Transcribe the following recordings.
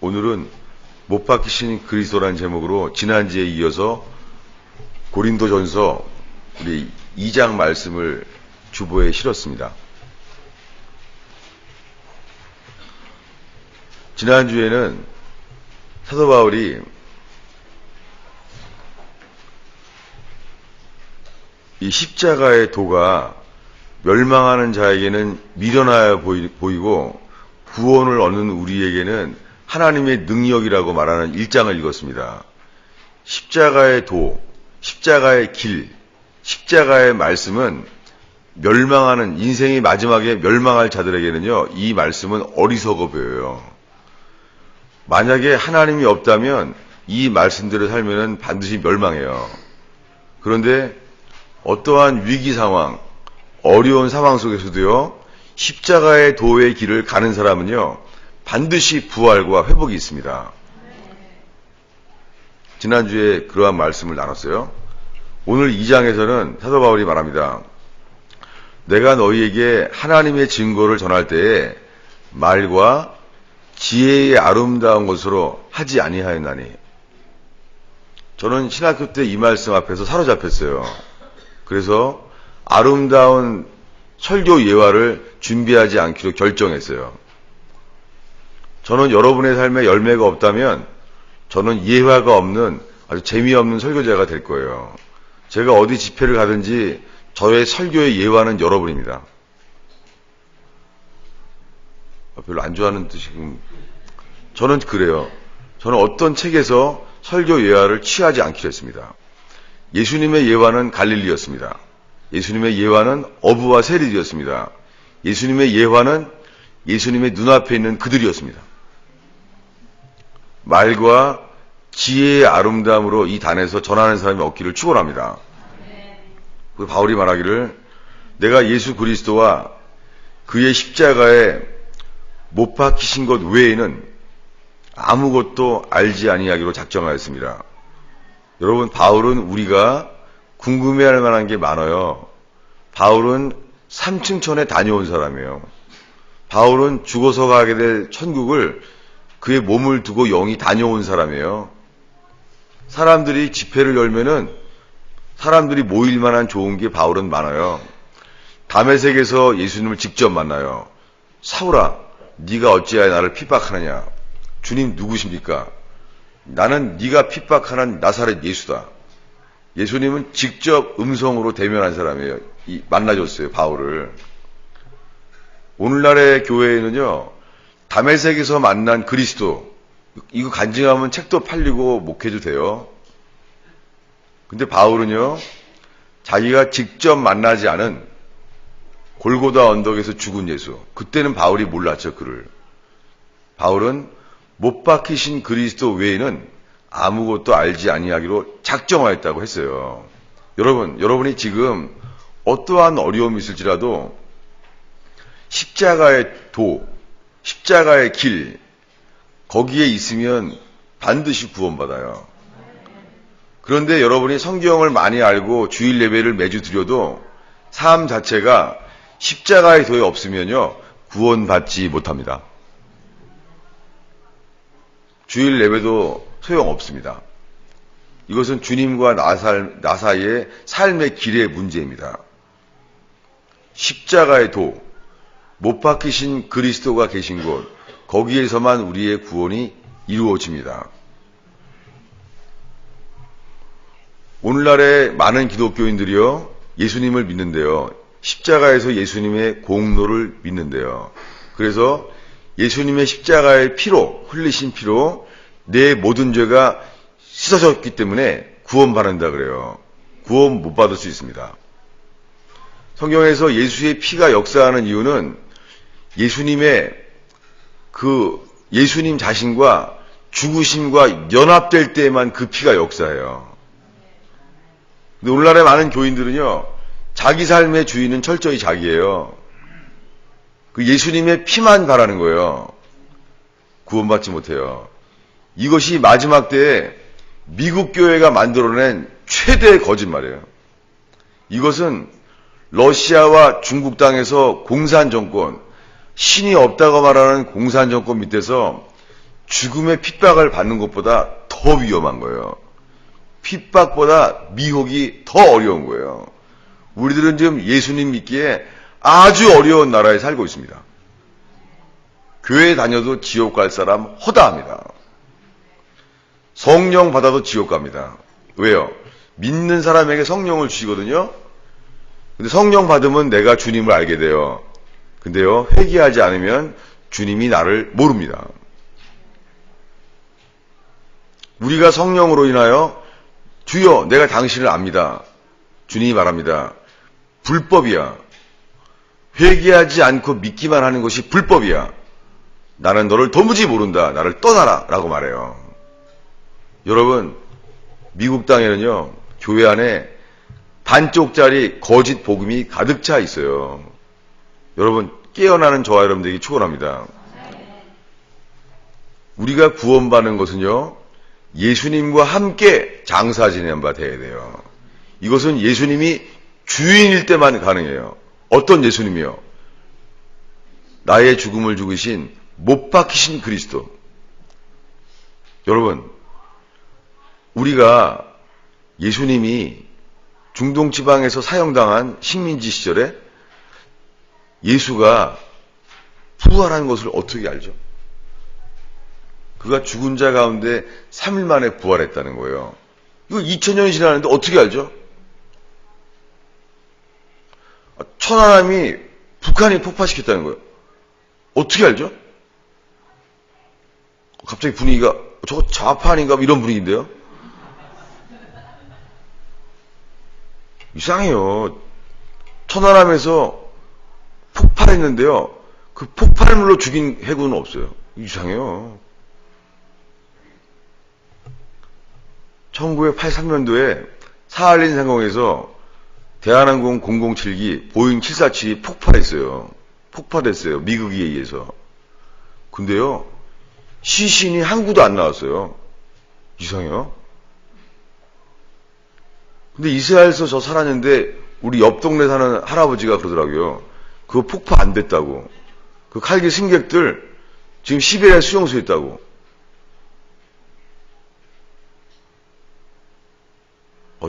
오늘은 못 박히신 그리스도라는 제목으로 지난주에 이어서 고린도전서 우리 2장 말씀을 주보에 실었습니다. 지난주에는 사도 바울이 이 십자가의 도가 멸망하는 자에게는 미련하여 보이고 구원을 얻는 우리에게는 하나님의 능력이라고 말하는 1장을 읽었습니다. 십자가의 도, 십자가의 길, 십자가의 말씀은 멸망하는 인생의 마지막에 멸망할 자들에게는요, 이 말씀은 어리석어 보여요. 만약에 하나님이 없다면 이 말씀대로 살면은 반드시 멸망해요. 그런데 어떠한 위기 상황, 어려운 상황 속에서도요, 십자가의 도의 길을 가는 사람은요, 반드시 부활과 회복이 있습니다. 지난주에 그러한 말씀을 나눴어요. 오늘 2장에서는 사도 바울이 말합니다. 내가 너희에게 하나님의 증거를 전할 때에 말과 지혜의 아름다운 것으로 하지 아니하였나니. 저는 신학교 때 이 말씀 앞에서 사로잡혔어요. 그래서 아름다운 설교 예화를 준비하지 않기로 결정했어요. 저는 여러분의 삶에 열매가 없다면 저는 예화가 없는 아주 재미없는 설교자가 될 거예요. 제가 어디 집회를 가든지 저의 설교의 예화는 여러분입니다. 별로 안 좋아하는 뜻이 저는 그래요. 저는 어떤 책에서 설교 예화를 취하지 않기로 했습니다. 예수님의 예화는 갈릴리였습니다. 예수님의 예화는 어부와 세리들이었습니다. 예수님의 예화는 예수님의 눈앞에 있는 그들이었습니다. 말과 지혜의 아름다움으로 이 단에서 전하는 사람이 없기를 축원합니다. 그 바울이 말하기를 내가 예수 그리스도와 그의 십자가에 못 박히신 것 외에는 아무것도 알지 아니하기로 작정하였습니다. 여러분, 바울은 우리가 궁금해할 만한 게 많아요. 바울은 삼층천에 다녀온 사람이에요. 바울은 죽어서 가게 될 천국을 그의 몸을 두고 영이 다녀온 사람이에요. 사람들이 집회를 열면은 사람들이 모일 만한 좋은 게 바울은 많아요. 다메섹에서 예수님을 직접 만나요. 사울아, 네가 어찌하여 나를 핍박하느냐? 주님 누구십니까? 나는 네가 핍박하는 나사렛 예수다. 예수님은 직접 음성으로 대면한 사람이에요. 만나줬어요, 바울을. 오늘날의 교회에는요, 다메섹에서 만난 그리스도, 이거 간증하면 책도 팔리고 목회도 돼요. 근데 바울은요, 자기가 직접 만나지 않은 골고다 언덕에서 죽은 예수, 그때는 바울이 몰랐죠, 그를. 바울은 못 박히신 그리스도 외에는 아무것도 알지 아니하기로 작정하였다고 했어요. 여러분이 지금 어떠한 어려움이 있을지라도 십자가의 도, 십자가의 길, 거기에 있으면 반드시 구원받아요. 그런데 여러분이 성경을 많이 알고 주일 예배를 매주 드려도 삶 자체가 십자가의 도에 없으면요, 구원받지 못합니다. 주일 예배도 소용없습니다. 이것은 주님과 나 사이의 삶의 길의 문제입니다. 십자가의 도, 못 박히신 그리스도가 계신 곳, 거기에서만 우리의 구원이 이루어집니다. 오늘날의 많은 기독교인들이요, 예수님을 믿는데요, 십자가에서 예수님의 공로를 믿는데요. 그래서 예수님의 십자가의 피로, 흘리신 피로 내 모든 죄가 씻어졌기 때문에 구원받는다 그래요. 구원 못 받을 수 있습니다. 성경에서 예수의 피가 역사하는 이유는 예수님의 예수님 자신과 죽으심과 연합될 때에만 그 피가 역사해요. 근데 오늘날의 많은 교인들은요, 자기 삶의 주인은 철저히 자기예요. 그 예수님의 피만 바라는 거예요. 구원받지 못해요. 이것이 마지막 때에 미국 교회가 만들어낸 최대의 거짓말이에요. 이것은 러시아와 중국 땅에서 공산 정권, 신이 없다고 말하는 공산 정권 밑에서 죽음의 핍박을 받는 것보다 더 위험한 거예요. 핍박보다 미혹이 더 어려운 거예요. 우리들은 지금 예수님 믿기에 아주 어려운 나라에 살고 있습니다. 교회 다녀도 지옥 갈 사람 허다합니다. 성령 받아도 지옥 갑니다. 왜요? 믿는 사람에게 성령을 주시거든요. 근데 성령 받으면 내가 주님을 알게 돼요. 근데요, 회개하지 않으면 주님이 나를 모릅니다. 우리가 성령으로 인하여 주여 내가 당신을 압니다. 주님이 말합니다. 불법이야. 회개하지 않고 믿기만 하는 것이 불법이야. 나는 너를 도무지 모른다. 나를 떠나라. 라고 말해요. 여러분, 미국 땅에는요, 교회 안에 반쪽짜리 거짓 복음이 가득 차 있어요. 여러분, 깨어나는 저와 여러분들에게 축원합니다. 우리가 구원받는 것은요, 예수님과 함께 장사 지내는 바 되어야 돼요. 이것은 예수님이 주인일 때만 가능해요. 어떤 예수님이요? 나의 죽음을 죽으신 못 박히신 그리스도. 여러분, 우리가 예수님이 중동 지방에서 사형당한 식민지 시절에 예수가 부활한 것을 어떻게 알죠? 그가 죽은 자 가운데 3일 만에 부활했다는 거예요. 이거 2000년이 지났는데 어떻게 알죠? 천안함이 북한이 폭파시켰다는 거예요. 어떻게 알죠? 갑자기 분위기가 저거 좌파아닌가 이런 분위기인데요. 이상해요. 천안함에서 폭발했는데요. 그 폭발물로 죽인 해군은 없어요. 이상해요. 1983년도에 사할린 상공에서 대한항공 007기 보잉 747이 폭발했어요. 폭파됐어요. 미국에 의해서. 근데요, 시신이 한 구도 안 나왔어요. 이상해요. 근데 이스라엘에서 저 살았는데 우리 옆 동네 사는 할아버지가 그러더라고요. 그거 폭파 안 됐다고. 그 칼기 승객들 지금 시베리아 수용소에 있다고.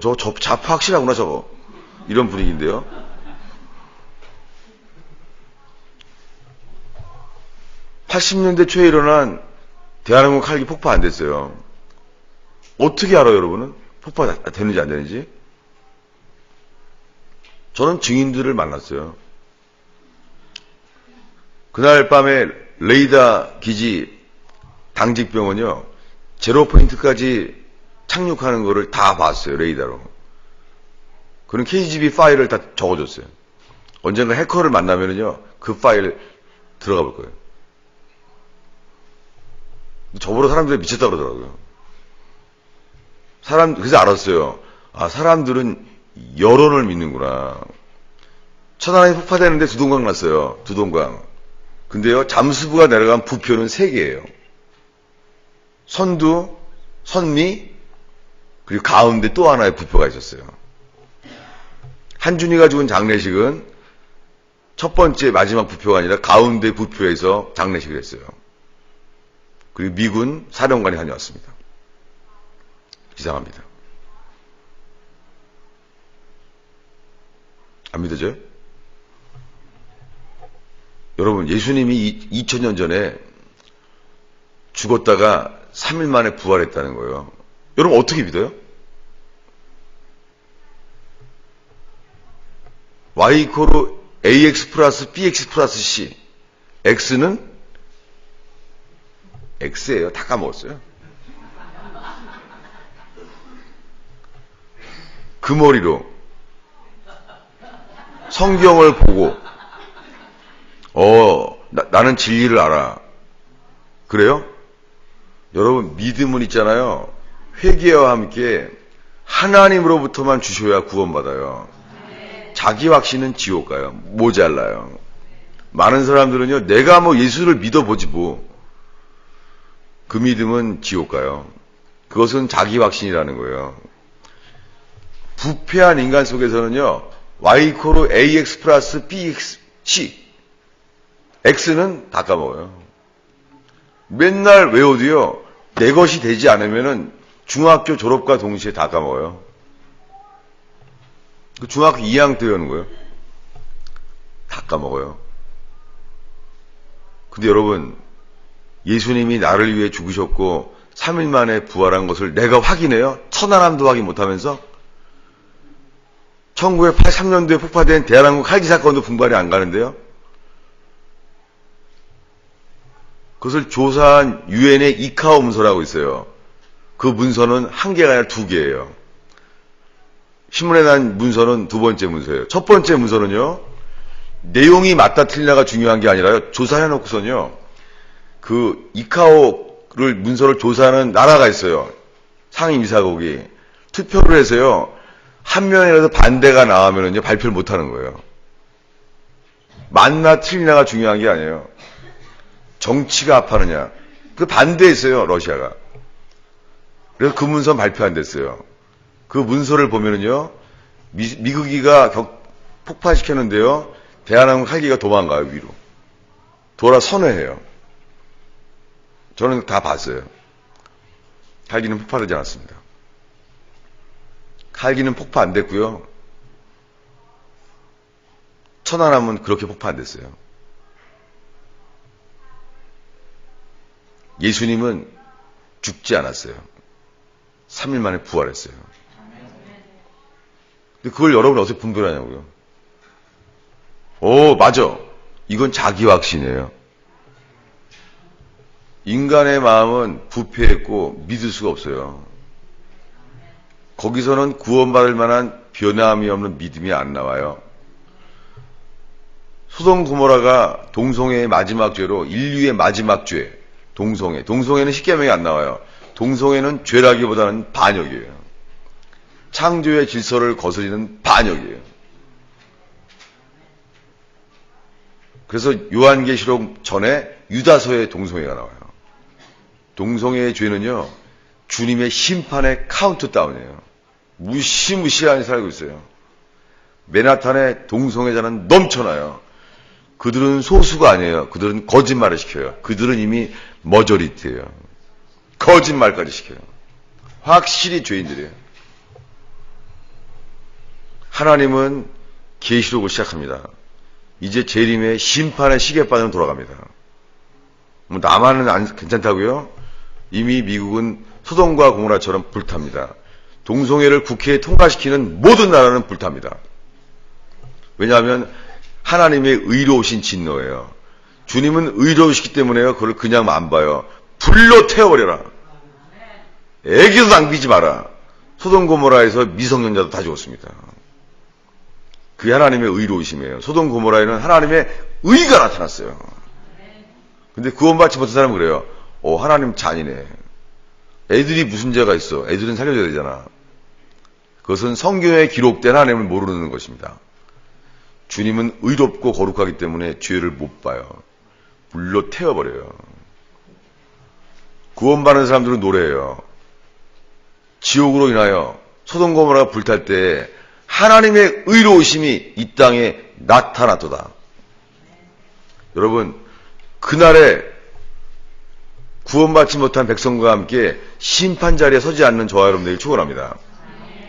저거 좌파 확실하구나 저거. 이런 분위기인데요. (80년대) 초에 일어난 대한항공 칼기 폭파 안 됐어요. 어떻게 알아요, 여러분은? 폭파 되는지 안 되는지? 저는 증인들을 만났어요. 그날 밤에 레이더 기지 당직병은요, 제로 포인트까지 착륙하는 거를 다 봤어요, 레이더로. 그런 KGB 파일을 다 적어줬어요. 언젠가 해커를 만나면은요, 그 파일 들어가 볼 거예요. 저보러 사람들이 미쳤다 그러더라고요. 그래서 알았어요. 아, 사람들은 여론을 믿는구나. 천안함이 폭파되는데 두동강 났어요. 두동강. 근데요, 잠수부가 내려간 부표는 3개예요. 선두, 선미, 그리고 가운데 또 하나의 부표가 있었어요. 한준이가 죽은 장례식은 첫 번째 마지막 부표가 아니라 가운데 부표에서 장례식을 했어요. 그리고 미군 사령관이 다녀왔습니다. 이상합니다. 안 믿어져요? 여러분, 예수님이 2000년 전에 죽었다가 3일 만에 부활했다는 거예요. 여러분 어떻게 믿어요? Y 이퀄 AX 플러스 BX 플러스 C. X는 X예요. 다 까먹었어요. 그 머리로 성경을 보고 나는 진리를 알아. 그래요? 여러분, 믿음은 있잖아요. 회개와 함께 하나님으로부터만 주셔야 구원받아요. 자기 확신은 지옥 가요. 모자라요. 많은 사람들은요, 내가 뭐 예수를 믿어보지 뭐. 그 믿음은 지옥 가요. 그것은 자기 확신이라는 거예요. 부패한 인간 속에서는요, Y 이퀄 AX 플러스 BX C. X는 다 까먹어요. 맨날 외워도요, 내 것이 되지 않으면은 중학교 졸업과 동시에 다 까먹어요. 그 중학교 2학년 때 외우는 거예요. 다 까먹어요. 근데 여러분, 예수님이 나를 위해 죽으셨고 3일 만에 부활한 것을 내가 확인해요? 천하람도 확인 못하면서? 1983년도에 폭파된 대한항공 칼기 사건도 분발이 안 가는데요? 그것을 조사한 유엔의 이카오 문서라고 있어요. 그 문서는 한 개가 아니라 두 개예요. 신문에 난 문서는 두 번째 문서예요. 첫 번째 문서는요, 내용이 맞다 틀리다가 중요한 게 아니라요, 조사해놓고선요, 그 이카오를 문서를 조사하는 나라가 있어요. 상임이사국이. 투표를 해서요, 한 명이라도 반대가 나오면은요, 발표를 못 하는 거예요. 맞나 틀리나가 중요한 게 아니에요. 정치가 아파느냐. 그 반대했어요, 러시아가. 그래서 그 문서는 발표 안 됐어요. 그 문서를 보면은요, 미국이가 폭파시켰는데요, 대한항공 칼기가 도망가요, 위로. 돌아 선회해요. 저는 다 봤어요. 칼기는 폭파되지 않았습니다. 칼기는 폭파 안 됐고요. 천안함은 그렇게 폭파 안 됐어요. 예수님은 죽지 않았어요. 3일 만에 부활했어요. 근데 그걸 여러분이 어떻게 분별하냐고요. 오, 맞아. 이건 자기 확신이에요. 인간의 마음은 부패했고 믿을 수가 없어요. 거기서는 구원받을 만한 변함이 없는 믿음이 안 나와요. 소돔 고모라가 동성애의 마지막 죄로 인류의 마지막 죄, 동성애. 동성애는 십계명이 안 나와요. 동성애는 죄라기보다는 반역이에요. 창조의 질서를 거스리는 반역이에요. 그래서 요한계시록 전에 유다서에 동성애가 나와요. 동성애의 죄는요, 주님의 심판의 카운트다운이에요. 무시무시하게 살고 있어요. 맨하탄의 동성애자는 넘쳐나요. 그들은 소수가 아니에요. 그들은 거짓말을 시켜요. 그들은 이미 머저리티예요. 거짓말까지 시켜요. 확실히 죄인들이에요. 하나님은 계시록을 시작합니다. 이제 재림의 심판의 시계바늘은 돌아갑니다. 뭐 나만은 괜찮다고요? 이미 미국은 소돔과 고모라처럼 불탑니다. 동성애를 국회에 통과시키는 모든 나라는 불탑니다. 왜냐하면 하나님의 의로우신 진노예요. 주님은 의로우시기 때문에요. 그걸 그냥 안 봐요. 불로 태워버려라. 애기도 낭비지 마라. 소돔 고모라에서 미성년자도 다 죽었습니다. 그게 하나님의 의로우심이에요. 소돔 고모라에는 하나님의 의가 나타났어요. 근데 구원받지 못한 사람은 그래요. 하나님 잔인해. 애들이 무슨 죄가 있어. 애들은 살려줘야 되잖아. 그것은 성경에 기록된 하나님을 모르는 것입니다. 주님은 의롭고 거룩하기 때문에 죄를 못 봐요. 불로 태워버려요. 구원받는 사람들은 노래해요. 지옥으로 인하여 소돔 고모라가 불탈 때 하나님의 의로우심이 이 땅에 나타났도다. 여러분, 그날에 구원받지 못한 백성과 함께 심판 자리에 서지 않는 저와 여러분들이 축원합니다.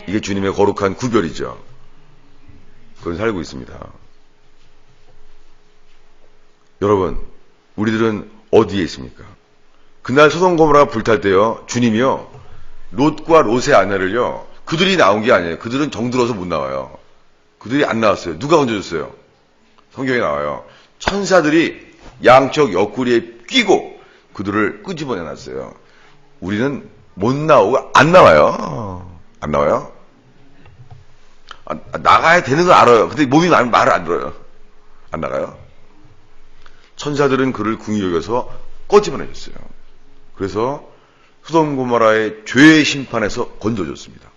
이게 주님의 거룩한 구별이죠. 그건 살고 있습니다. 여러분, 우리들은 어디에 있습니까? 그날 소돔 고모라가 불탈 때요, 주님이요, 롯과 롯의 아내를요, 그들이 나온 게 아니에요. 그들은 정들어서 못 나와요. 그들이 안 나왔어요. 누가 건져줬어요? 성경에 나와요. 천사들이 양쪽 옆구리에 끼고 그들을 끄집어내놨어요. 우리는 못 나오고 안 나와요. 안 나와요? 나가야 되는 걸 알아요. 근데 몸이 말을 안 들어요. 안 나가요? 천사들은 그를 궁히 여겨서 꺼집어내줬어요. 그래서 소돔 고모라의 죄의 심판에서 건져줬습니다.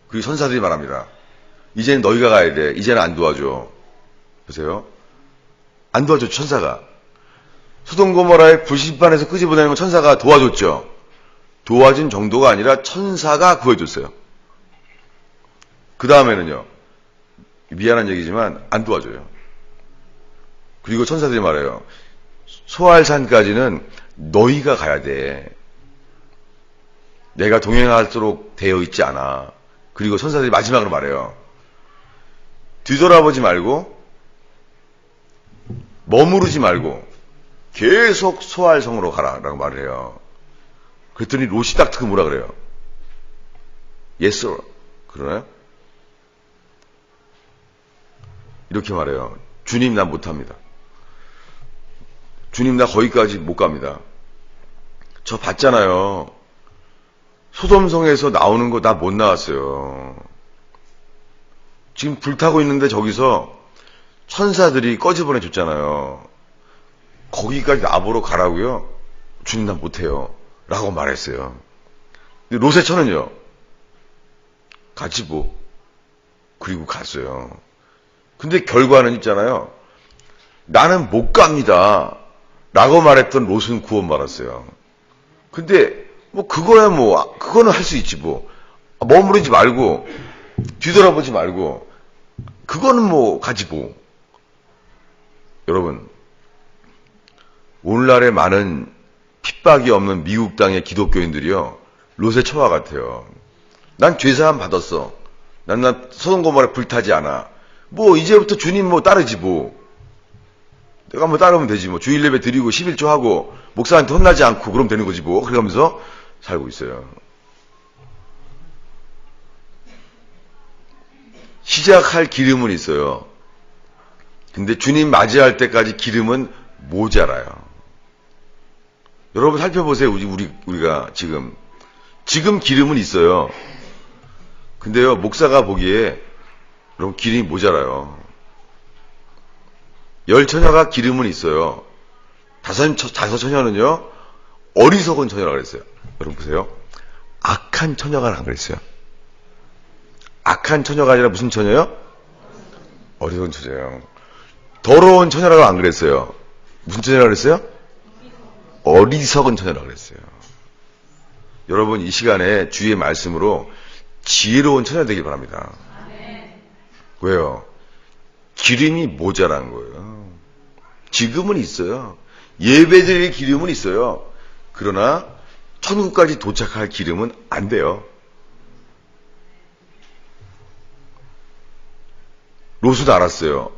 그 천사들이 말합니다. 이제는 너희가 가야 돼. 이제는 안 도와줘. 보세요. 안 도와줘, 천사가. 소돔 고모라의 불심판에서 끄집어내는 건 천사가 도와줬죠. 도와준 정도가 아니라 천사가 구해줬어요. 그 다음에는요, 미안한 얘기지만 안 도와줘요. 그리고 천사들이 말해요. 소알산까지는 너희가 가야 돼. 내가 동행하도록 되어 있지 않아. 그리고 선사들이 마지막으로 말해요. 뒤돌아보지 말고 머무르지 말고 계속 소알성으로 가라라고 말을 해요. 그랬더니 롯이 딱 듣고 뭐라 그래요? Yes, sir. 그러나요? 이렇게 말해요. 주님, 난 못합니다. 주님, 나 거기까지 못 갑니다. 저 봤잖아요. 소돔성에서 나오는 거 나 못 나왔어요. 지금 불타고 있는데 저기서 천사들이 꺼져보내 줬잖아요. 거기까지 나보러 가라고요? 주님, 난 못해요. 라고 말했어요. 근데 롯의 처는요? 같이 뭐. 그리고 갔어요. 근데 결과는 있잖아요. 나는 못 갑니다. 라고 말했던 롯은 구원받았어요. 근데 뭐 그거야 뭐 그거는 할 수 있지 뭐. 머무르지 말고 뒤돌아보지 말고 그거는 뭐 가지 뭐. 여러분, 오늘날의 많은 핍박이 없는 미국 땅의 기독교인들이요, 롯의 처와 같아요. 난 죄사함 받았어. 난 소돔 고모라에 불타지 않아. 뭐 이제부터 주님 뭐 따르지 뭐. 내가 뭐 따르면 되지 뭐. 주일 예배 드리고 11조 하고 목사한테 혼나지 않고 그러면 되는 거지 뭐. 그러면서 살고 있어요. 시작할 기름은 있어요. 근데 주님 맞이할 때까지 기름은 모자라요. 여러분 살펴보세요. 우리가 지금 기름은 있어요. 근데요, 목사가 보기에 여러분 기름이 모자라요. 10처녀가 기름은 있어요. 5처녀는요 어리석은 처녀라고 그랬어요. 여러분 보세요. 악한 처녀가 안 그랬어요. 악한 처녀가 아니라 무슨 처녀요? 어리석은 처녀예요. 더러운 처녀라고 안 그랬어요. 무슨 처녀라고 그랬어요? 어리석은 처녀라고 그랬어요. 여러분 이 시간에 주의 말씀으로 지혜로운 처녀 되길 바랍니다. 왜요? 기름이 모자란 거예요. 지금은 있어요. 예배드릴 기름은 있어요. 그러나 천국까지 도착할 기름은 안 돼요. 롯은 알았어요.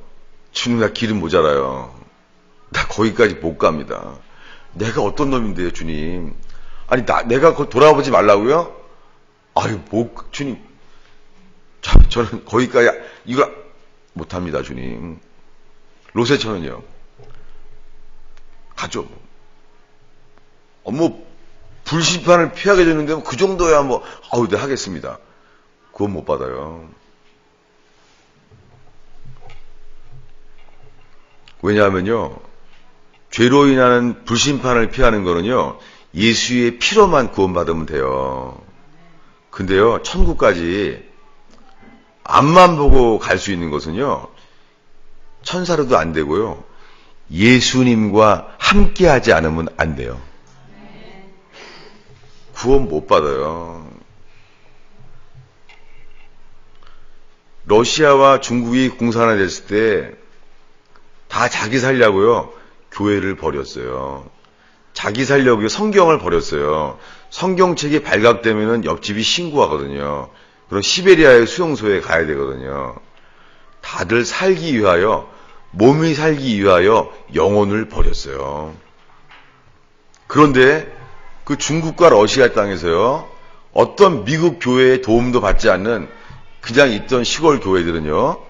주님, 나 기름 모자라요. 나 거기까지 못 갑니다. 내가 어떤 놈인데요, 주님? 아니, 내가 돌아보지 말라고요? 아유, 주님. 저는 거기까지, 이거 못합니다, 주님. 롯의 처는요? 가죠. 불심판을 피하게 되는데, 그 정도야 네, 하겠습니다. 그건 못 받아요. 왜냐하면요, 죄로 인하는 불심판을 피하는 거는요, 예수의 피로만 구원받으면 돼요. 근데요, 천국까지 앞만 보고 갈 수 있는 것은요, 천사로도 안 되고요, 예수님과 함께 하지 않으면 안 돼요. 구원 못 받아요. 러시아와 중국이 공산화 됐을 때 다 자기 살려고요, 교회를 버렸어요. 자기 살려고요, 성경을 버렸어요. 성경책이 발각되면은 옆집이 신고하거든요. 그럼 시베리아의 수용소에 가야 되거든요. 다들 살기 위하여, 몸이 살기 위하여 영혼을 버렸어요. 그런데 그 중국과 러시아 땅에서요, 어떤 미국 교회의 도움도 받지 않는 그냥 있던 시골 교회들은요,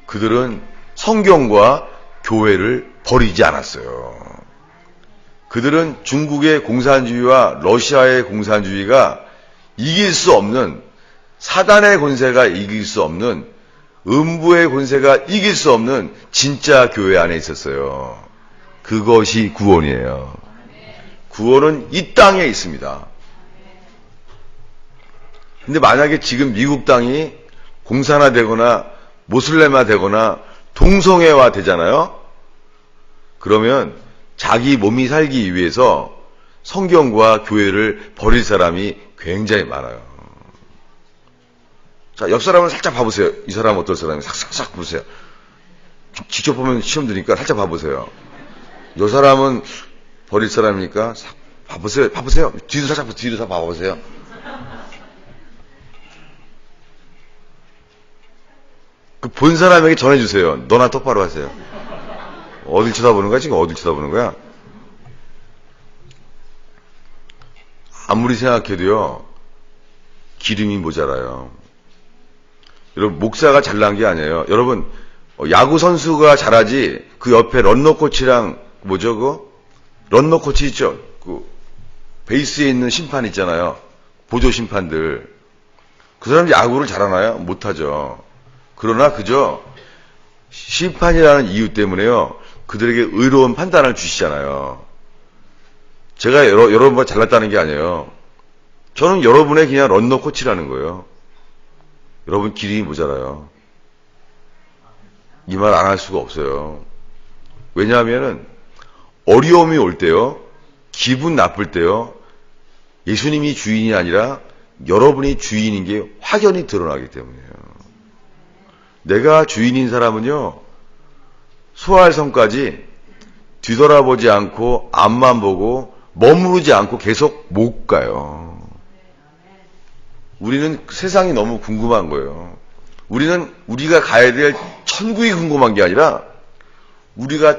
그들은 성경과 교회를 버리지 않았어요. 그들은 중국의 공산주의와 러시아의 공산주의가 이길 수 없는, 사단의 권세가 이길 수 없는, 음부의 권세가 이길 수 없는 진짜 교회 안에 있었어요. 그것이 구원이에요. 구원은 이 땅에 있습니다. 근데 만약에 지금 미국 땅이 공산화되거나 모슬렘화되거나 동성애화 되잖아요. 그러면 자기 몸이 살기 위해서 성경과 교회를 버릴 사람이 굉장히 많아요. 자, 옆 사람을 살짝 봐보세요. 이 사람은 어떤 사람이 싹싹싹 보세요. 직접 보면 시험 드니까 살짝 봐보세요. 요 사람은 버릴 사람이니까 봐보세요. 봐보세요. 뒤도 살짝 봐보세요. 그 본 사람에게 전해주세요. 너나 똑바로 하세요. 어딜 쳐다보는 거야? 지금 어딜 쳐다보는 거야? 아무리 생각해도요, 기름이 모자라요. 여러분, 목사가 잘난 게 아니에요. 여러분, 야구 선수가 잘하지, 그 옆에 런너 코치랑, 뭐죠, 런너 코치 있죠? 베이스에 있는 심판 있잖아요. 보조 심판들. 그 사람 야구를 잘하나요? 못하죠. 그러나 그저 심판이라는 이유 때문에요, 그들에게 의로운 판단을 주시잖아요. 제가 여러분보다 잘났다는 게 아니에요. 저는 여러분의 그냥 런너 코치라는 거예요. 여러분 기름이 모자라요. 이 말 안 할 수가 없어요. 왜냐하면은 어려움이 올 때요, 기분 나쁠 때요, 예수님이 주인이 아니라 여러분이 주인인 게 확연히 드러나기 때문이에요. 내가 주인인 사람은요, 소활성까지 뒤돌아보지 않고 앞만 보고 머무르지 않고 계속 못 가요. 우리는 세상이 너무 궁금한 거예요. 우리가 가야 될 천국이 궁금한 게 아니라 우리가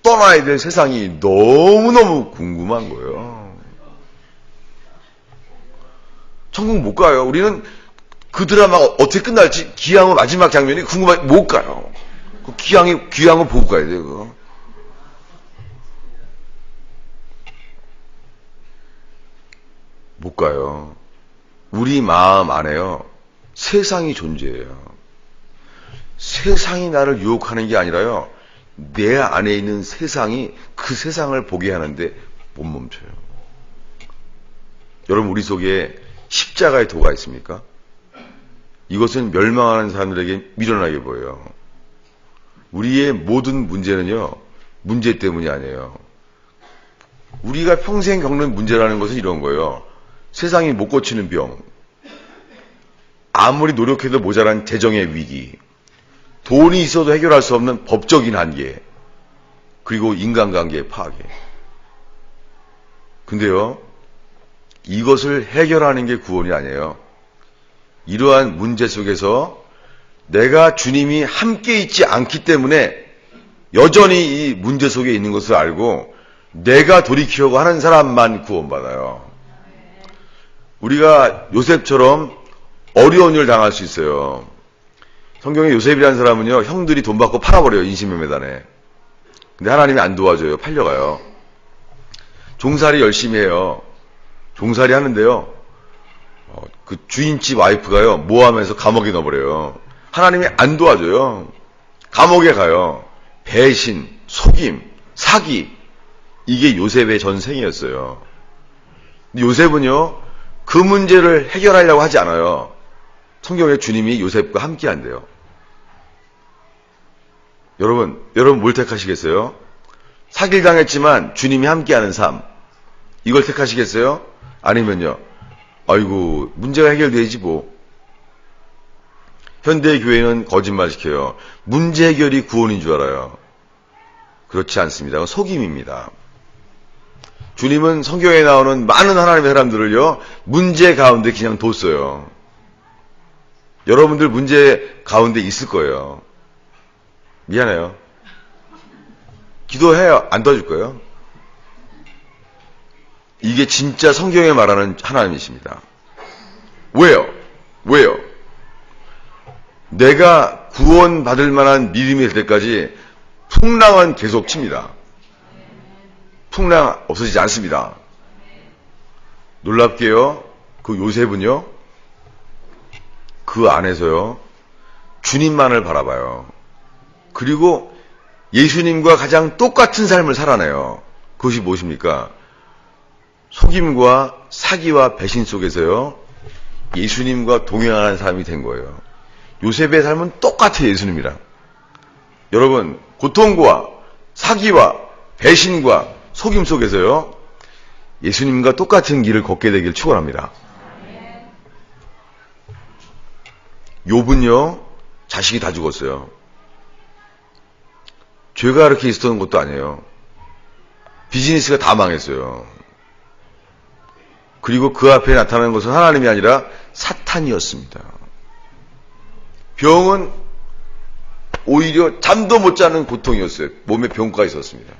떠나야 될 세상이 너무너무 궁금한 거예요. 천국 못 가요. 우리는 그 드라마가 어떻게 끝날지, 기항의 마지막 장면이 궁금하게 못 가요. 그 기항을 보고 가야 돼요, 그거. 못 가요. 우리 마음 안에요, 세상이 존재해요. 세상이 나를 유혹하는 게 아니라요, 내 안에 있는 세상이 그 세상을 보게 하는데 못 멈춰요. 여러분, 우리 속에 십자가의 도가 있습니까? 이것은 멸망하는 사람들에게 미련하게 보여요. 우리의 모든 문제는요, 문제 때문이 아니에요. 우리가 평생 겪는 문제라는 것은 이런 거예요. 세상이 못 고치는 병, 아무리 노력해도 모자란 재정의 위기, 돈이 있어도 해결할 수 없는 법적인 한계, 그리고 인간관계의 파괴. 근데요, 이것을 해결하는 게 구원이 아니에요. 이러한 문제 속에서 내가 주님이 함께 있지 않기 때문에 여전히 이 문제 속에 있는 것을 알고 내가 돌이키려고 하는 사람만 구원받아요. 우리가 요셉처럼 어려운 일을 당할 수 있어요. 성경에 요셉이라는 사람은요, 형들이 돈 받고 팔아버려요, 인신매매단에. 근데 하나님이 안 도와줘요. 팔려가요. 종살이 열심히 해요. 종살이 하는데요, 그 주인집 와이프가요, 모함해서 감옥에 넣어버려요. 하나님이 안 도와줘요. 감옥에 가요. 배신, 속임, 사기, 이게 요셉의 전생이었어요. 근데 요셉은요, 그 문제를 해결하려고 하지 않아요. 성경에 주님이 요셉과 함께 한대요. 여러분 뭘 택하시겠어요? 사기를 당했지만 주님이 함께하는 삶, 이걸 택하시겠어요? 아니면요, 아이고 문제가 해결되지 뭐. 현대 교회는 거짓말 시켜요. 문제 해결이 구원인 줄 알아요. 그렇지 않습니다. 속임입니다. 주님은 성경에 나오는 많은 하나님의 사람들을요, 문제 가운데 그냥 뒀어요. 여러분들 문제 가운데 있을 거예요. 미안해요. 기도해요. 안 도와줄 거예요. 이게 진짜 성경에 말하는 하나님이십니다. 왜요? 내가 구원받을 만한 믿음이 될 때까지 풍랑은 계속 칩니다. 풍랑 없어지지 않습니다. 놀랍게요, 그 요셉은요, 그 안에서요, 주님만을 바라봐요. 그리고 예수님과 가장 똑같은 삶을 살아내요. 그것이 무엇입니까? 속임과 사기와 배신 속에서요, 예수님과 동행하는 삶이 된 거예요. 요셉의 삶은 똑같아요, 예수님이랑. 여러분, 고통과 사기와 배신과 속임 속에서요, 예수님과 똑같은 길을 걷게 되길 축원합니다. 욥은요, 자식이 다 죽었어요. 죄가 그렇게 있었던 것도 아니에요. 비즈니스가 다 망했어요. 그리고 그 앞에 나타나는 것은 하나님이 아니라 사탄이었습니다. 병은 오히려 잠도 못 자는 고통이었어요. 몸에 병가 있었습니다.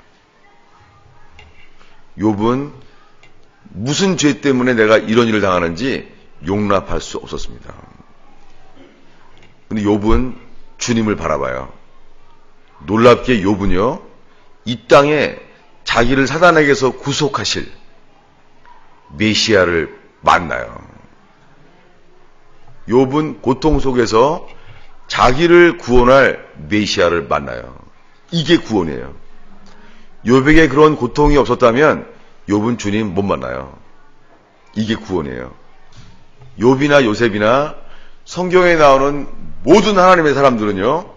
욥은 무슨 죄 때문에 내가 이런 일을 당하는지 용납할 수 없었습니다. 근데 욥은 주님을 바라봐요. 놀랍게 욥은요, 이 땅에 자기를 사단에게서 구속하실 메시아를 만나요. 욥은 고통 속에서 자기를 구원할 메시아를 만나요. 이게 구원이에요. 욥에게 그런 고통이 없었다면 욥은 주님 못 만나요. 이게 구원이에요. 욥이나 요셉이나 성경에 나오는 모든 하나님의 사람들은요,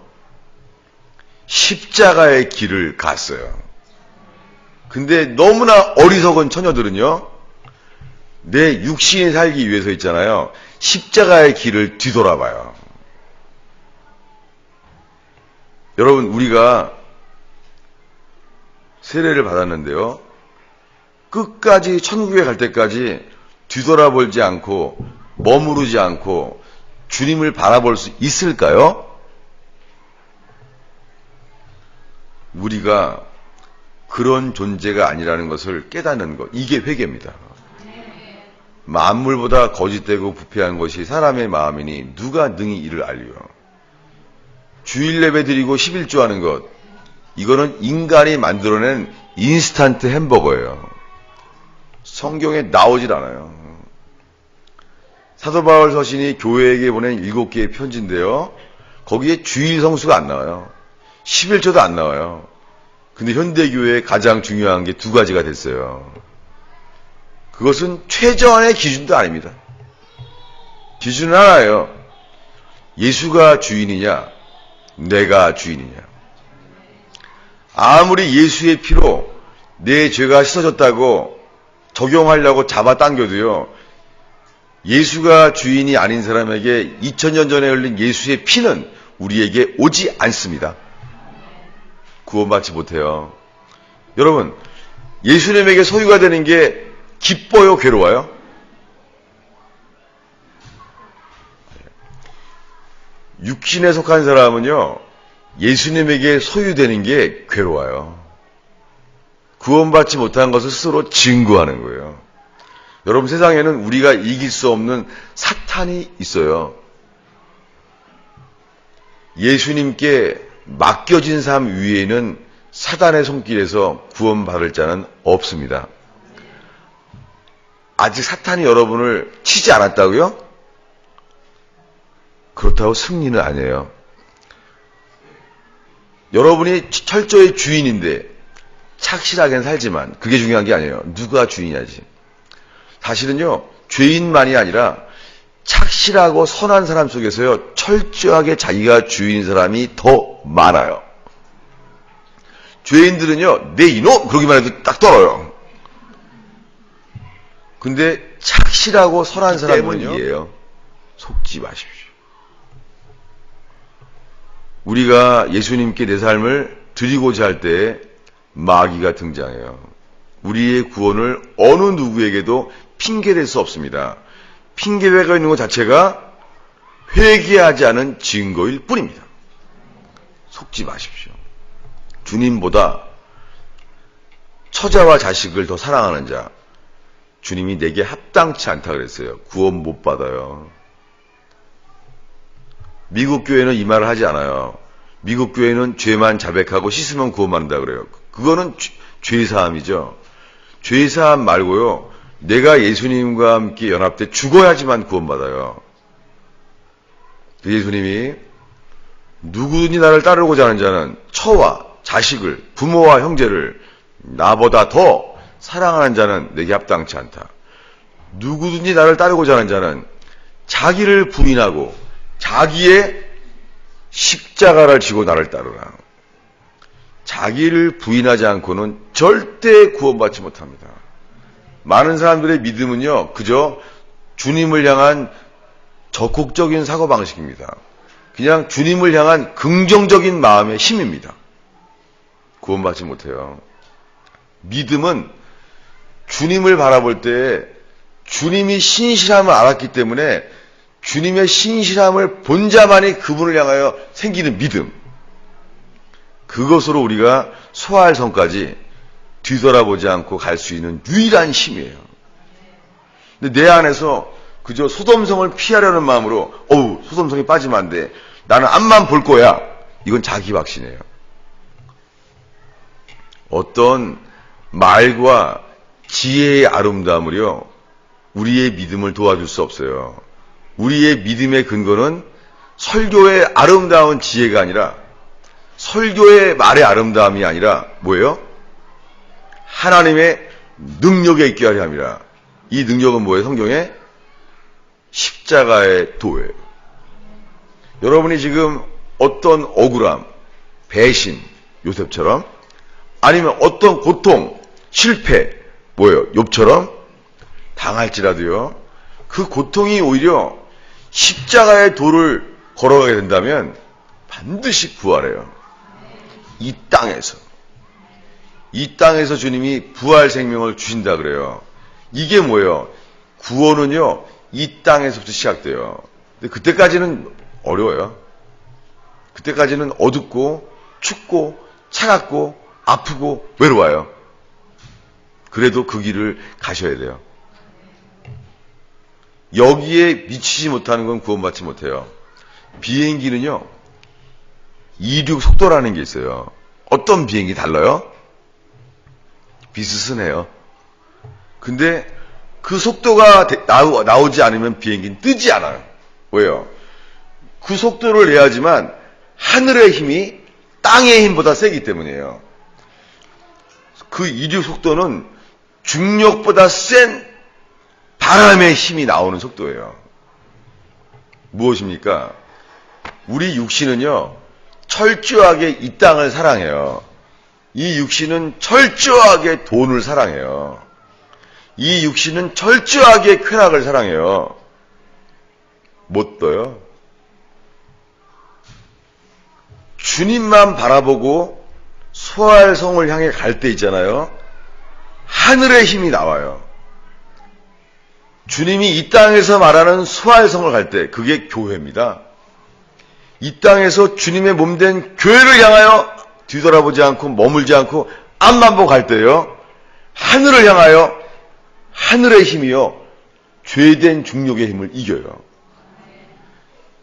십자가의 길을 갔어요. 근데 너무나 어리석은 처녀들은요, 내 육신이 살기 위해서 있잖아요, 십자가의 길을 뒤돌아봐요. 여러분, 우리가 세례를 받았는데요, 끝까지 천국에 갈 때까지 뒤돌아보지 않고 머무르지 않고 주님을 바라볼 수 있을까요? 우리가 그런 존재가 아니라는 것을 깨닫는 것, 이게 회개입니다. 만물보다 거짓되고 부패한 것이 사람의 마음이니 누가 능히 이를 알리요. 주일 예배 드리고 11조 하는 것, 이거는 인간이 만들어낸 인스턴트 햄버거예요. 성경에 나오질 않아요. 사도 바울 서신이 교회에게 보낸 7개의 편지인데요, 거기에 주일 성수가 안 나와요. 11조도 안 나와요. 근데 현대교회에 가장 중요한 게 2가지가 됐어요. 그것은 최저한의 기준도 아닙니다. 기준은 하나예요. 예수가 주인이냐, 내가 주인이냐. 아무리 예수의 피로 내 죄가 씻어졌다고 적용하려고 잡아당겨도요, 예수가 주인이 아닌 사람에게 2000년 전에 흘린 예수의 피는 우리에게 오지 않습니다. 구원받지 못해요. 여러분, 예수님에게 소유가 되는 게 기뻐요, 괴로워요? 육신에 속한 사람은요, 예수님에게 소유되는 게 괴로워요. 구원받지 못한 것을 스스로 증거하는 거예요. 여러분, 세상에는 우리가 이길 수 없는 사탄이 있어요. 예수님께 맡겨진 삶 위에는 사단의 손길에서 구원받을 자는 없습니다. 아직 사탄이 여러분을 치지 않았다고요? 그렇다고 승리는 아니에요. 여러분이 철저히 주인인데 착실하게는 살지만 그게 중요한 게 아니에요. 누가 주인이냐지. 사실은요, 죄인만이 아니라 착실하고 선한 사람 속에서요, 철저하게 자기가 주인인 사람이 더 많아요. 죄인들은요, 내 이놈! 그러기만 해도 딱 떨어요. 근데 착실하고 선한 사람은요, 이에요. 속지 마십시오. 우리가 예수님께 내 삶을 드리고자 할 때 마귀가 등장해요. 우리의 구원을 어느 누구에게도 핑계댈 수 없습니다. 핑계대가 있는 것 자체가 회개하지 않은 증거일 뿐입니다. 속지 마십시오. 주님보다 처자와 자식을 더 사랑하는 자, 주님이 내게 합당치 않다 그랬어요. 구원 못 받아요. 미국 교회는 이 말을 하지 않아요. 미국 교회는 죄만 자백하고 씻으면 구원받는다 그래요. 그거는 죄사함이죠. 죄사함 말고요, 내가 예수님과 함께 연합돼 죽어야지만 구원받아요. 예수님이 누구든지 나를 따르고자 하는 자는 처와 자식을, 부모와 형제를 나보다 더 사랑하는 자는 내게 합당치 않다. 누구든지 나를 따르고자 하는 자는 자기를 부인하고 자기의 십자가를 지고 나를 따르라. 자기를 부인하지 않고는 절대 구원받지 못합니다. 많은 사람들의 믿음은요, 그저 주님을 향한 적극적인 사고방식입니다. 그냥 주님을 향한 긍정적인 마음의 힘입니다. 구원받지 못해요. 믿음은 주님을 바라볼 때 주님이 신실함을 알았기 때문에 주님의 신실함을 본 자만이 그분을 향하여 생기는 믿음. 그것으로 우리가 소할 성까지 뒤돌아보지 않고 갈 수 있는 유일한 힘이에요. 근데 내 안에서 그저 소돔성을 피하려는 마음으로 소돔성이 빠지면 안 돼. 나는 앞만 볼 거야. 이건 자기 확신이에요. 어떤 말과 지혜의 아름다움을요, 우리의 믿음을 도와줄 수 없어요. 우리의 믿음의 근거는 설교의 아름다운 지혜가 아니라, 설교의 말의 아름다움이 아니라 뭐예요? 하나님의 능력에 있게 하려 함이라. 이 능력은 뭐예요? 성경에 십자가의 도예요. 여러분이 지금 어떤 억울함, 배신, 요셉처럼, 아니면 어떤 고통, 실패, 뭐예요? 욥처럼 당할지라도요, 그 고통이 오히려 십자가의 도를 걸어가게 된다면 반드시 부활해요. 이 땅에서. 이 땅에서 주님이 부활 생명을 주신다 그래요. 이게 뭐예요? 구원은요, 이 땅에서부터 시작돼요. 근데 그때까지는 어려워요. 그때까지는 어둡고, 춥고, 차갑고, 아프고, 외로워요. 그래도 그 길을 가셔야 돼요. 여기에 미치지 못하는 건 구원받지 못해요. 비행기는요, 이륙 속도라는 게 있어요. 어떤 비행기 달라요? 비스스네요. 근데 그 속도가 나오지 않으면 비행기는 뜨지 않아요. 왜요? 그 속도를 내야지만 하늘의 힘이 땅의 힘보다 세기 때문이에요. 그 이륙 속도는 중력보다 센 바람의 힘이 나오는 속도예요. 무엇입니까? 우리 육신은요, 철저하게 이 땅을 사랑해요. 이 육신은 철저하게 돈을 사랑해요. 이 육신은 철저하게 쾌락을 사랑해요. 못 떠요. 주님만 바라보고 소할 성을 향해 갈 때 있잖아요. 하늘의 힘이 나와요. 주님이 이 땅에서 말하는 소할 성을 갈 때, 그게 교회입니다. 이 땅에서 주님의 몸된 교회를 향하여 뒤돌아보지 않고 머물지 않고 앞만 보고 갈 때요, 하늘을 향하여 하늘의 힘이요, 죄된 중력의 힘을 이겨요.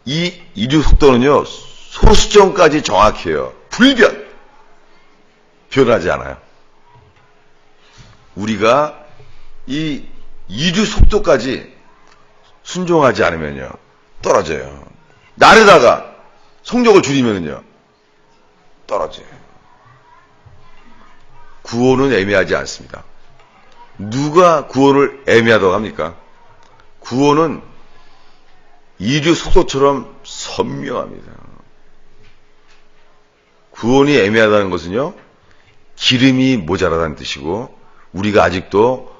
이 이륙 속도는요, 소수점까지 정확해요. 불변. 변하지 않아요. 우리가 이 이륙 속도까지 순종하지 않으면요, 떨어져요. 나르다가 속력을 줄이면요, 떨어져요. 구원은 애매하지 않습니다. 누가 구원을 애매하다고 합니까? 구원은 이륙 속도처럼 선명합니다. 구원이 애매하다는 것은요, 기름이 모자라다는 뜻이고, 우리가 아직도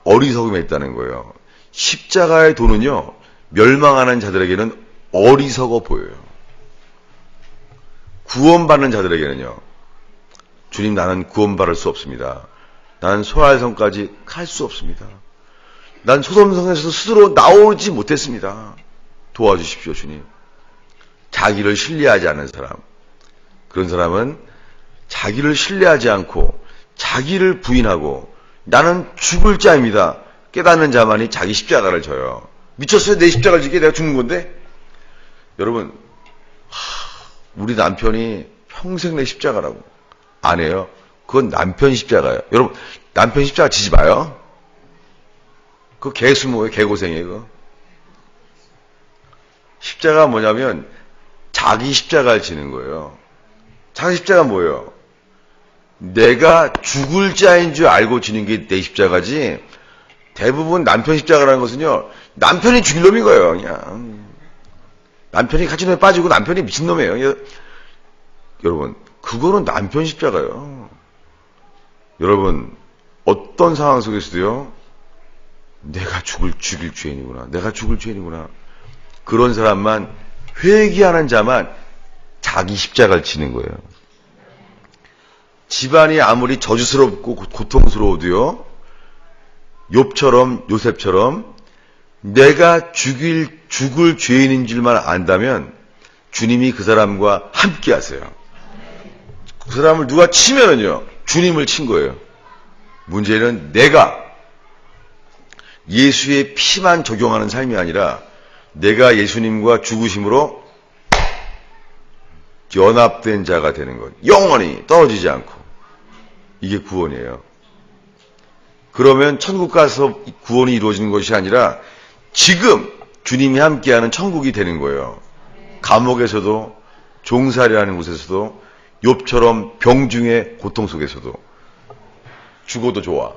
어리석음에 있다는 거예요. 십자가의 도는요, 멸망하는 자들에게는 어리석어 보여요. 구원받는 자들에게는요, 주님, 나는 구원받을 수 없습니다. 나는 소할성까지 갈 수 없습니다. 난 소돔성에서 스스로 나오지 못했습니다. 도와주십시오, 주님. 자기를 신뢰하지 않는 사람, 그런 사람은 자기를 신뢰하지 않고 자기를 부인하고 나는 죽을 자입니다 깨닫는 자만이 자기 십자가를 져요. 미쳤어요? 내 십자가를 지게 내가 죽는 건데? 여러분, 우리 남편이 평생 내 십자가라고. 안 해요. 그건 남편 십자가예요. 여러분, 남편 십자가 지지 마요. 그거 개수모예요. 개고생이에요. 그거. 십자가가 뭐냐면 자기 십자가를 지는 거예요. 자기 십자가가 뭐예요? 내가 죽을 자인 줄 알고 지는 게 내 십자가지, 대부분 남편 십자가라는 것은요, 남편이 죽일 놈인 거예요. 그냥 남편이 카지노에 빠지고 남편이 미친놈이에요. 여러분, 그거는 남편 십자가예요. 여러분, 어떤 상황 속에서도요, 내가 죽일 죄인이구나, 내가 죽을 죄인이구나, 그런 사람만, 회개하는 자만 자기 십자가를 지는 거예요. 집안이 아무리 저주스럽고 고통스러워도요, 욥처럼, 요셉처럼 내가 죽을 죄인인 줄만 안다면 주님이 그 사람과 함께 하세요. 그 사람을 누가 치면은요, 주님을 친 거예요. 문제는 내가 예수의 피만 적용하는 삶이 아니라 내가 예수님과 죽으심으로 연합된 자가 되는 것. 영원히 떨어지지 않고. 이게 구원이에요. 그러면 천국 가서 구원이 이루어지는 것이 아니라 지금 주님이 함께하는 천국이 되는 거예요. 감옥에서도, 종살이하는 곳에서도, 욥처럼 병중의 고통 속에서도, 죽어도 좋아.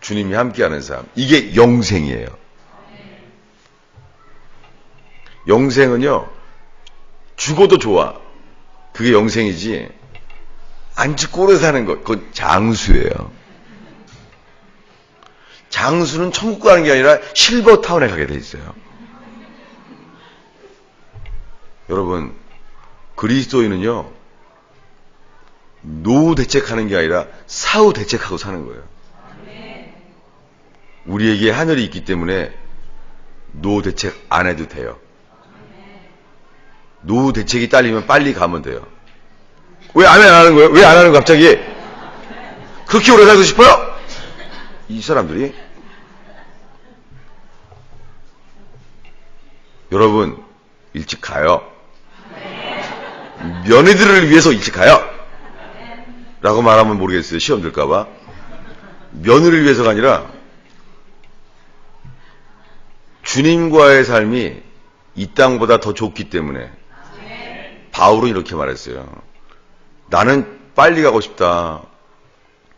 주님이 함께하는 삶. 이게 영생이에요. 영생은요, 죽어도 좋아. 그게 영생이지, 안 죽고 오래 사는 것, 그건 장수예요. 장수는 천국 가는 게 아니라 실버타운에 가게 돼 있어요. 여러분, 그리스도인은요, 노후 대책하는 게 아니라 사후 대책하고 사는 거예요. 우리에게 하늘이 있기 때문에 노후 대책 안 해도 돼요. 노후 대책이 딸리면 빨리 가면 돼요. 왜 안 하는 거예요? 왜 안 하는 거 갑자기? 그렇게 오래 살고 싶어요? 이 사람들이. 여러분, 일찍 가요. 며느리들을 위해서 일찍 가요. 라고 말하면 모르겠어요. 시험 들까봐. 며느리를 위해서가 아니라 주님과의 삶이 이 땅보다 더 좋기 때문에. 바울은 이렇게 말했어요. 나는 빨리 가고 싶다.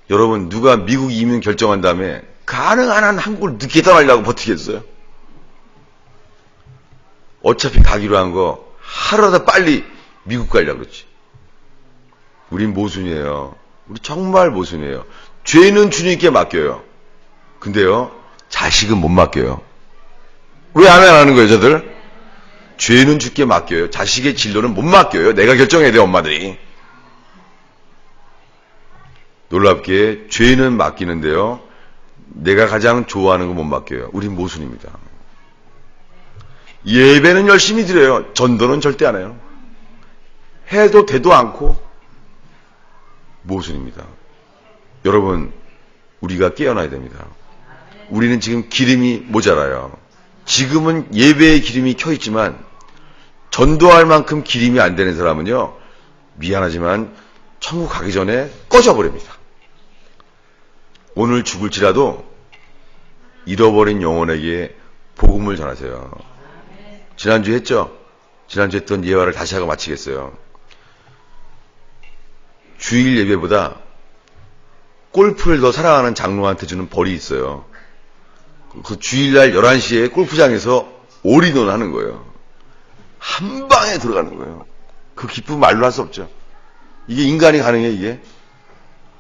여러분, 누가 미국 이민 결정한 다음에 가능한 한 한국을 늦게 떠나려고 버티겠어요? 어차피 가기로 한 거 하루라도 빨리 미국 가려고 그러지. 우린 모순이에요. 우리 정말 모순이에요. 죄는 주님께 맡겨요. 근데요, 자식은 못 맡겨요. 왜 안 하는 거예요, 저들? 죄는 주께 맡겨요. 자식의 진로는 못 맡겨요. 내가 결정해야 돼요, 엄마들이. 놀랍게 죄는 맡기는데요, 내가 가장 좋아하는 거 못 맡겨요. 우린 모순입니다. 예배는 열심히 드려요. 전도는 절대 안 해요. 해도 되도 않고. 모순입니다. 여러분, 우리가 깨어나야 됩니다. 우리는 지금 기름이 모자라요. 지금은 예배의 기름이 켜있지만 전도할 만큼 기름이 안 되는 사람은요, 미안하지만 천국 가기 전에 꺼져버립니다. 오늘 죽을지라도 잃어버린 영혼에게 복음을 전하세요. 지난주에 했죠? 지난주에 했던 예화를 다시 하고 마치겠어요. 주일 예배보다 골프를 더 사랑하는 장로한테 주는 벌이 있어요. 그 주일날 11시에 골프장에서 올인원 하는 거예요. 한 방에 들어가는 거예요. 그 기쁨 말로 할 수 없죠. 이게 인간이 가능해, 이게?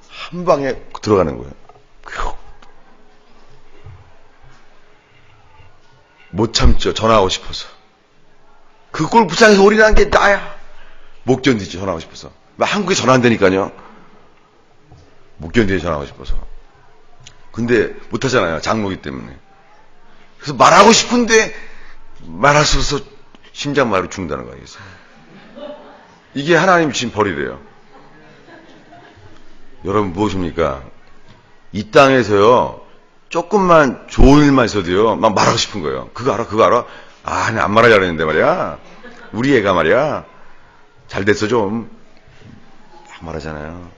한 방에 들어가는 거예요. 못 참죠. 전화하고 싶어서. 그 골프장에서 올인한 게 나야. 못 견디지, 전화하고 싶어서. 한국에 전화 안 되니까요. 못 견디지, 전화하고 싶어서. 근데 못 하잖아요. 장로기 때문에. 그래서 말하고 싶은데 말할 수 없어서 심장마비로 죽는다는 거예요. 이게 하나님 주신 벌이래요. 여러분, 무엇입니까? 이 땅에서요, 조금만 좋은 일만 있어도요, 막 말하고 싶은 거예요. 그거 알아? 그거 알아? 아, 나 안 말하려고 했는데 말이야. 우리 애가 말이야. 잘 됐어, 좀. 막 말하잖아요.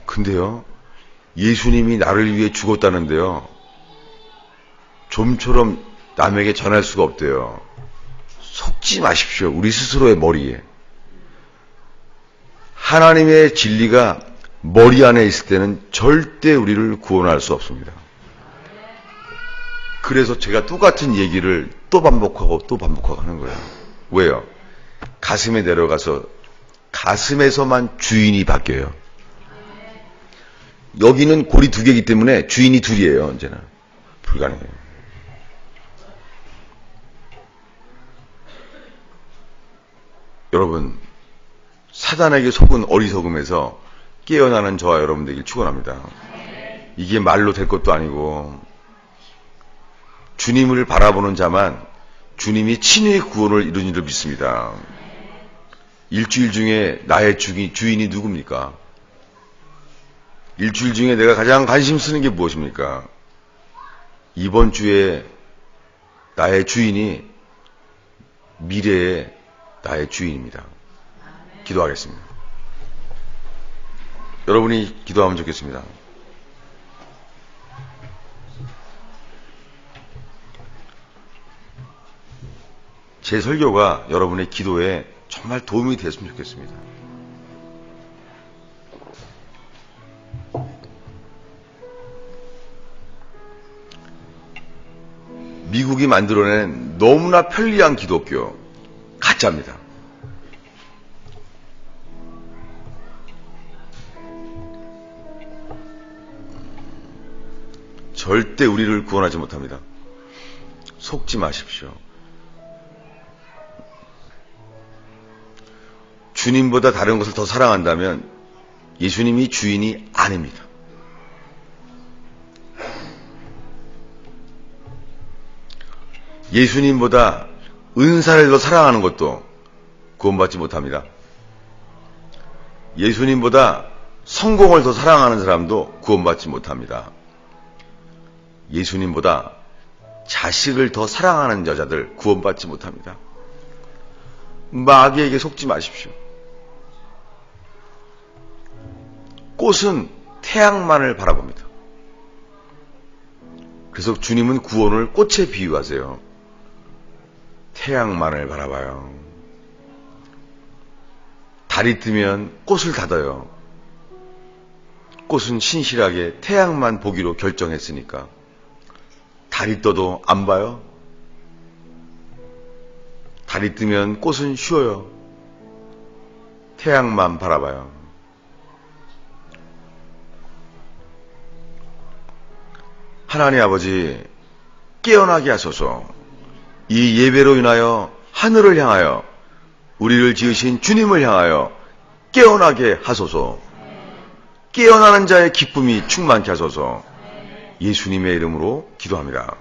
근데요, 예수님이 나를 위해 죽었다는데요, 좀처럼 남에게 전할 수가 없대요. 속지 마십시오. 우리 스스로의 머리에. 하나님의 진리가 머리 안에 있을 때는 절대 우리를 구원할 수 없습니다. 그래서 제가 똑같은 얘기를 또 반복하고 또 반복하고 하는 거예요. 왜요? 가슴에 내려가서 가슴에서만 주인이 바뀌어요. 여기는 골이 2개이기 때문에 주인이 2이에요. 언제나. 불가능해요. 여러분, 사단에게 속은 어리석음에서 깨어나는 저와 여러분 되길 축원합니다. 이게 말로 될 것도 아니고 주님을 바라보는 자만 주님이 친히 구원을 이루는 줄 믿습니다. 일주일 중에 나의 주인이 누굽니까? 일주일 중에 내가 가장 관심 쓰는 게 무엇입니까? 이번 주에 나의 주인이 미래의 나의 주인입니다. 기도하겠습니다. 여러분이 기도하면 좋겠습니다. 제 설교가 여러분의 기도에 정말 도움이 됐으면 좋겠습니다. 미국이 만들어낸 너무나 편리한 기독교, 가짜입니다. 절대 우리를 구원하지 못합니다. 속지 마십시오. 주님보다 다른 것을 더 사랑한다면 예수님이 주인이 아닙니다. 예수님보다 은사를 더 사랑하는 것도 구원받지 못합니다. 예수님보다 성공을 더 사랑하는 사람도 구원받지 못합니다. 예수님보다 자식을 더 사랑하는 여자들 구원받지 못합니다. 마귀에게 속지 마십시오. 꽃은 태양만을 바라봅니다. 그래서 주님은 구원을 꽃에 비유하세요. 태양만을 바라봐요. 달이 뜨면 꽃을 닫아요. 꽃은 신실하게 태양만 보기로 결정했으니까. 달이 떠도 안 봐요. 달이 뜨면 꽃은 쉬어요. 태양만 바라봐요. 하나님 아버지, 깨어나게 하소서. 이 예배로 인하여 하늘을 향하여 우리를 지으신 주님을 향하여 깨어나게 하소서. 깨어나는 자의 기쁨이 충만케 하소서. 예수님의 이름으로 기도합니다.